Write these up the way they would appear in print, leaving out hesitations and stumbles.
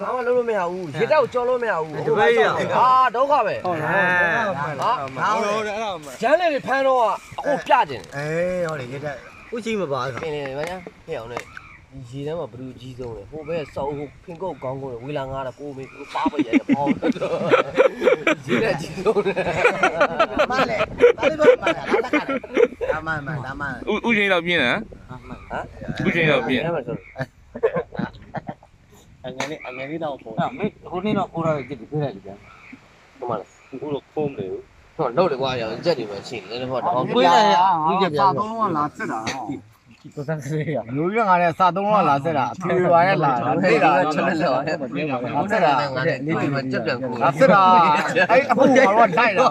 ဘာမှလုပ်လို့မရဘူးရေတောက်ကြော်လို့မရဘူးဟာဒုက္ခပဲဟုတ်လားဟာကျန်းလေဖမ်းတော့အခုပြကျင်ဟုတ်တယ်ရေတက်ဥချင်းမပါဘူးပြင်နေတယ်ဗျာဟဲ့အောင်လေရေထဲမှာဘလူးကြီးဆုံးလေဟိုဘက်စောက်ဟိုဖင်ကုတ်ကောင်းကုန်ဝေလာငါတာကိုမေပါပရဲ့ပေါင်းရေထဲကြီးဆုံးလေမလဲဒါလေးပဲမလားလာခါဒါမှဥချင်းတော့ပြင်းတယ်ဟမ်ဥချင်းတော့ပြင်းအငယ်လေးတော့ပုံမင်းဟိုနေ့တော့ကိုရကြည့်ပြလိုက်ကြဟိုမှာဟိုတော့ဖုံးတယ်ဟောလောက်တယ်ကွာရောကြက်တွေပဲရှိနေတယ်ဟောတော့ကိုရရဒီကြစာသုံးလုံးကလာစစ်တာဟောကိုစံစလေးရမျိုးရငါနဲ့စာသုံးလုံးကလာစစ်တာအဖေပါနဲ့လာနေတာချက်လက်လောက်ဟဲ့စစ်တာငါနဲ့နေဒီမှာကြက်ပြန်ကိုလာစစ်တာအဲ့အမှုကတော့လိုက်တာ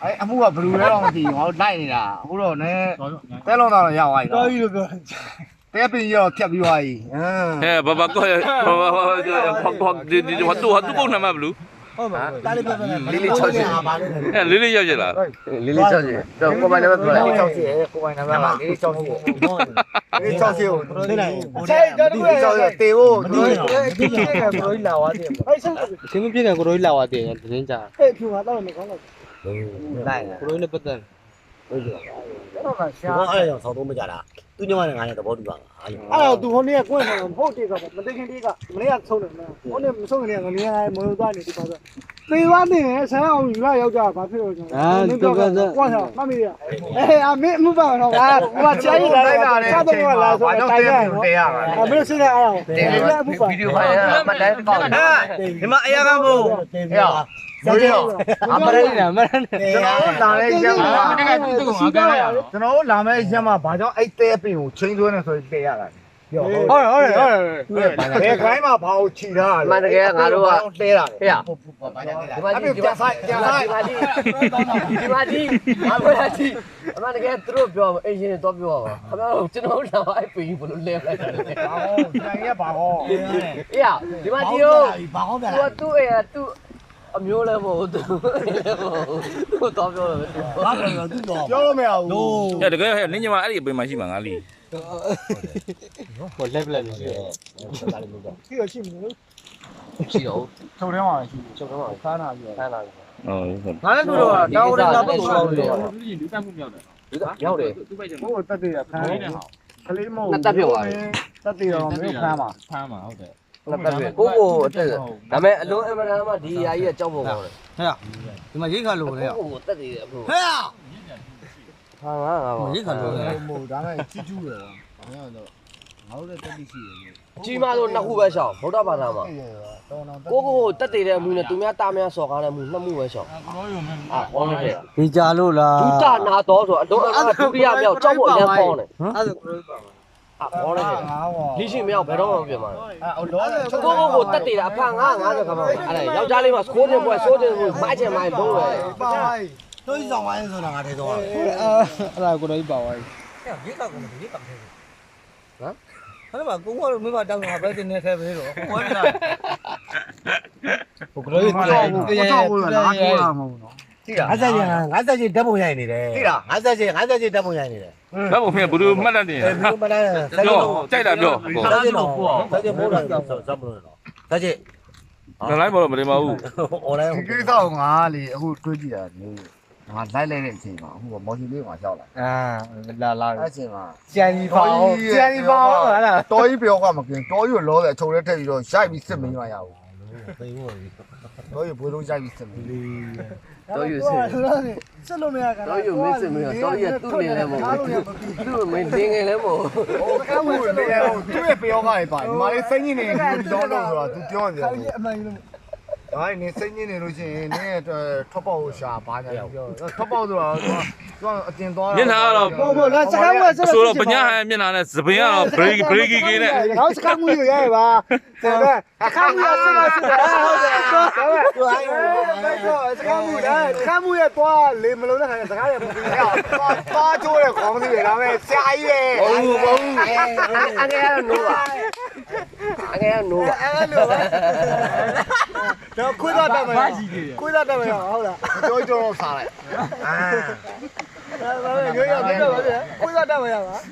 အဲ့အမှုကဘလူးလဲတော့မသိဘူးငါတို့လိုက်နေတာအခုတော့နည်းတဲလုံးတော့ရောက်သွားပြီတော်ပြီလို့ပြောတဲပင်ရောဖြတ်ပြီးသွားပြီဘာကောဒီဟတ်ပုံနာမဘလူးဟုတ်ပါဘူးတားလေးပဲလေး6ချင်လေးရောက်ရလားလေး6ချင်တော့ကိုပိုင်နံပါတ်ပြောလိုက်6ချင်ကိုပိုင်နံပါတ်ပါလေး6ချင်လေး6ချင်ကိုသိနိုင်ဆက်ကြတူရတေဖို့ဒီပြည့်ကကိုရိုးလာသွားတယ်အဲ့ဆက်ရှင်မပြည့်ကကိုရိုးလာသွားတယ်တင်းကြဟဲ့ဖြူမှာတော့မကောင်းတော့လိုက်ကိုရိုးနဲ့ပတ်သက်ဟုတ်ကြတော့ကရှာအဲ့ကြောင့်ဆောင်းတော့မကြတာသူညမနဲ့ငါနဲ့သဘောတူပါအဲ့တော့သူဟိုနေ့ကကိုယ်ကဟုတ်တယ်ကမသိခင်တေးကမနေ့ကဆုံးတယ်မလားဟိုနေ့မဆုံးခင်ကငနေမလို့သွားနေဒီပါဆိုသေသွားနေတယ်ဆန်းအောင်ယူရရောက်ကြဘာဖြစ်လို့ကျွန်တော်ကွာစားမမီးရအမေမပါတော့ဟာဟိုကချားရလာတယ်စားတော့လာဆိုတိုင်ရတယ်တေးရပါအမေစိတ်နဲ့အားတင်ဗီဒီယိုဖိုင်ကမတိုင်းပေါ့ဒီမှာအရာကမို့ဟဲ့ရိုးရောအမရနေတာမရနေကျွန်တော်လာမယ့်ရက်မှာတကယ်သူ့ကိုငါကရအောင်ကျွန်တော်လာမယ့်ရက်မှာဘာကြောင့်အဲ့တဲပင်ကိုချင်းသွင်းနေဆိုရင်တေးရတာဟုတ်ဘယ်ခိုင်းမှာဘာကိုခြိထားလဲမှန်တကယ်ငါတို့ကတဲတာဟဲ့ဘာညာဒီမှာဆိုင်ဒီမှာဒီအမရတီအမှန်တကယ်သူတို့ပြောအင်ဂျင်တော့ပြောပါခင်ဗျားတို့ကျွန်တော်လာအဲ့ပင်ဘလို့လဲလိုက်တာလဲဘာဟောဆိုင်ရဘာဟောအေးဒီမှာဒီရောဘာဟောပြလာသူ့အဲ့သူ့အမျိုးလည်းမဟုတ်သူတော့ပြောတယ်ဘာပြောသူတော့ပြောလို့မရဘူးတကယ်နင်းညမအဲ့ဒီအပင်မှာရှိမှာငါလီဟိုလက်လက်လေးရှိရရှိမလို့ရှိတော့ချုပ်ထဲမှာရှိချုပ်ထဲမှာဖမ်းလာပြီးဟုတ်ငါလည်းတို့တော့တောင်းနေတာပုတ်လို့လူတက်မှုမြောက်တယ်မြောက်တယ်သူ့ဘက်ကျဟိုတက်သေးတာဖမ်းတယ်ကလေးမဟုတ်တက်ပြောသွားတယ်တက်သေးတော့မင်းဖမ်းပါဟုတ်တယ်ကိုအတက်ဒါပေမဲ့အလုံးအမရမ်းမှဒီအရာကြီးကကြောက်ဖို့ကောင်းတယ်ဟဲ့ဒီမှာရိတ်ခါလို့လေကိုတက်သေးတယ်အခုဟဲ့ဟာငါပါရိတ်ခါလို့မဟုတ်ဒါမဲ့ချီကျူးတယ်ဘာမှတော့ငါတို့လည်းတက်တိရှိတယ်ကြီးမားလို့နှစ်ခုပဲရှောင်းဗုဒ္ဓဘာသာမှာကိုတက်သေးတဲ့အမှုနဲ့သူများတာများစော်ကားတဲ့အမှုနှစ်မှုပဲရှောင်းဟောနေတယ်ဒီကြလို့လားဒုတနာတော်ဆိုအလုံးအဒုတိယမြောက်ကြောက်ဖို့အရင်ပေါင်းတယ်အဲ့ဒါကိုပြောပါဘောနေတယ်ဒီရှိမြောက်ဘယ်တော့မှမပြင်ပါဘူးကိုတက်သေးတာအဖငါ90ခါမှအဲ့ဒါယောက်ျားလေးမှာစကိုးတင်ပွဲစိုးတင်ပွဲမိုက်ချင်မိုက်လုံးတယ်တို့ဆောင်ပိုင်းဆိုတာငါထဲတော့အဲ့ဒါကိုတော့ပါသွားပြီရိတ်ကောက်ကုန်ရိတ်ကောက်ထဲဟမ်အဲ့မှာကုန်းကတော့မင်းမတောင်းတာပဲတင်နေထဲပဲတော့ဟိုကလာဟိုကလေးတော့တော့ဟိုလာကိုလာမဟုတ်နော်သိလား50ကျဓာတ်ပုံရိုက်နေတယ်သိလား50ကျဓာတ်ပုံရိုက်နေတယ်ဓာတ်ပုံမြင်ဘလူးမှတ်တတ်တယ်ဘလူးမှတ်တတ်တယ်ပြောကြိုက်တာပြောစားကျင်တော့စားကျင်မိုးတာစားမလို့တော့စားကျင်ဒလိုင်းဘောမတင်ပါဘူး online ဒီကိစ္စကိုငါလေအခုတွေးကြည့်တာနေငါလိုက်လိုက်တဲ့အချိန်မှာအခုမော်ဂျီလေးမှာရှောက်လာလာအဲ့ချိန်မှာကြံဒီပေါဟာလားတော်ကြီးပြောကမกินတော်ကြီးကိုလောတယ်အချုပ်ထဲထည့်ပြီးတော့ရိုက်ပြီးစစ်မင်းရရဘူးသိဘူးတော်ကြီးဘွေးလုံးရိုက်ပြီးစစ်မင်းတော်ယူစစ်စစ်လို့မရကန်တော်ယူမစစ်မရတော်ရသူ့နေလည်းမဟုတ်သူ့မင်းတင်းငယ်လည်းမဟုတ်ဟိုကမှုနေတယ်သူ့ရဲ့ပြောကားတွေပါဒီမှာလေးစိတ်ညစ်နေတယ်ဒီတော့လို့ဆိုတာ तू ပြောနေတယ်အမှန်ကြီးလို့ဒါနေစိတ်ညစ်နေလို့ရှိရင်နင်းထွက်ပေါက်ကိုရှာပါညာပြောထွက်ပေါက်ဆိုတာသူကအတင်သွားမျက်နှာကတော့ဘောလားစကားမဆိုတော့ပညာဟန်မျက်နှာနဲ့သပင်ကတော့ break ကြီးနဲ့နောက်စကားမှုရရပါတဲ့စကားမှုရစစ်ပါစစ်ပါဟုတ်တယ်သူအိုင်းစကားမှုရသွားလေမလုံးတဲ့ခါကျစကားရမပြီးသွားချိုးတယ်ခေါင်းမသိတယ်ဒါပေမဲ့ဆရာကြီးပဲဟုတ်အငယ်ကနိုးပါအဲ့လိုတော့ခွေးသားတက်မယ်ခွေးသားတက်မယ်ဟုတ်လားကြောကြောစားလိုက်ဒါပဲရိုးရိုးတက်ပါဗျာခွေးသားတက်မယ်ရပါဟမ်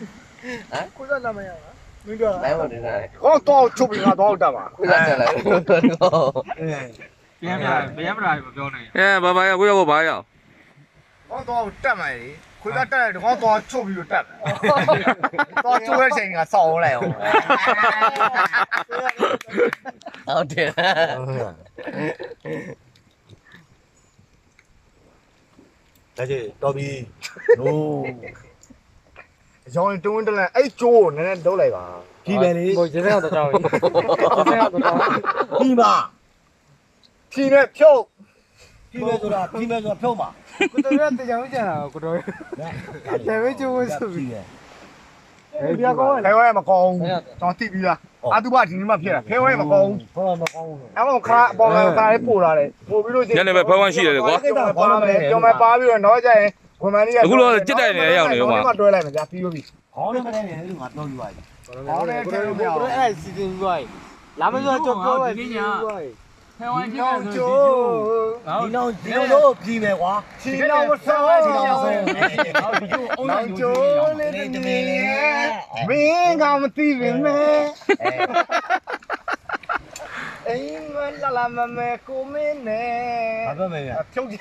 ခွေးသားတက်မယ်ရပါ来我这来， ကောင်းတော့ချုပ်ပြီးငါတော့တက်ပါ 为啥这来？ ပြန်မလာဘူးပြောနေ 哎，爸爸要，我要我爸要。 ကောင်းတော့တက်မယ်လေခွေးကတက်တယ်ကောင်းတော့ချုပ်ပြီးတက်တော့ချုပ်ရဲ့ချိန်ကစောင်းလိုက်အောင် 好的。 ဒါကြီးတော်ပြီနိုး ရောင်းတွန်းတလန်အဲ့ကျိုးကိုနည်းနည်းလုပ်လိုက်ပါ ဒီပဲလေ ဟိုရေစင်းတော့တောင်းရေစင်းတော့တောင်း ဒီမှာ ဖြီးနဲ့ဖြုတ် ဒီပဲဆိုတာဖြုတ်မှာ ကိုတော်ရတရားမကြတာကိုတော်တယ်ဝဲကျိုးဆိုပြီး ဒီကောင်း ခဲဝဲမကောင်းတော့တိပြီးလားအတူပါဒီနေ့မှဖြစ်တာခဲဝဲမကောင်း ဘောမကောင်းဘူး အဲ့မှာခါအပေါ်မှာခါလေးပို့လာတယ်ပို့ပြီးလို့ ညနေပဲဖဲဝမ်းရှိတယ်ကွာ ကျော်မပါပြီးတော့တော့ကျရင်ဝင်မန်းကြီးက အခုတော့ကြက်တိုက်နေရောက်နေရောမှာ တွဲလိုက်မယ်ကြာပြီးပြီ ခေါင်းနဲ့မနေနဲ့လို့ငါပြောယူပါပြီ ဟောတယ်ထဲလို့မရဘူး အဲ့စီစဉ်ပြီးသွားလာမလို့ကြောက်ပြောပဲပြီးသွား ဖဲဝိုင်းဖြစ် ကော နေ င်း ဆို ကျိုး ဒီလုံးတော့ပြီးမယ်ကွာ ချီနောင်မဆော ဒီလုံးဆို အော်ဒီကျိုးအုံး နောင် ကျိုး ကျိုးလေးတမီးမင်းကမသိပင်မဲ့အိမ်မလာလာမမဲကိုမင်းနဲ့ ဘာပြောမယ်ဗျ ဖြုတ်ကြ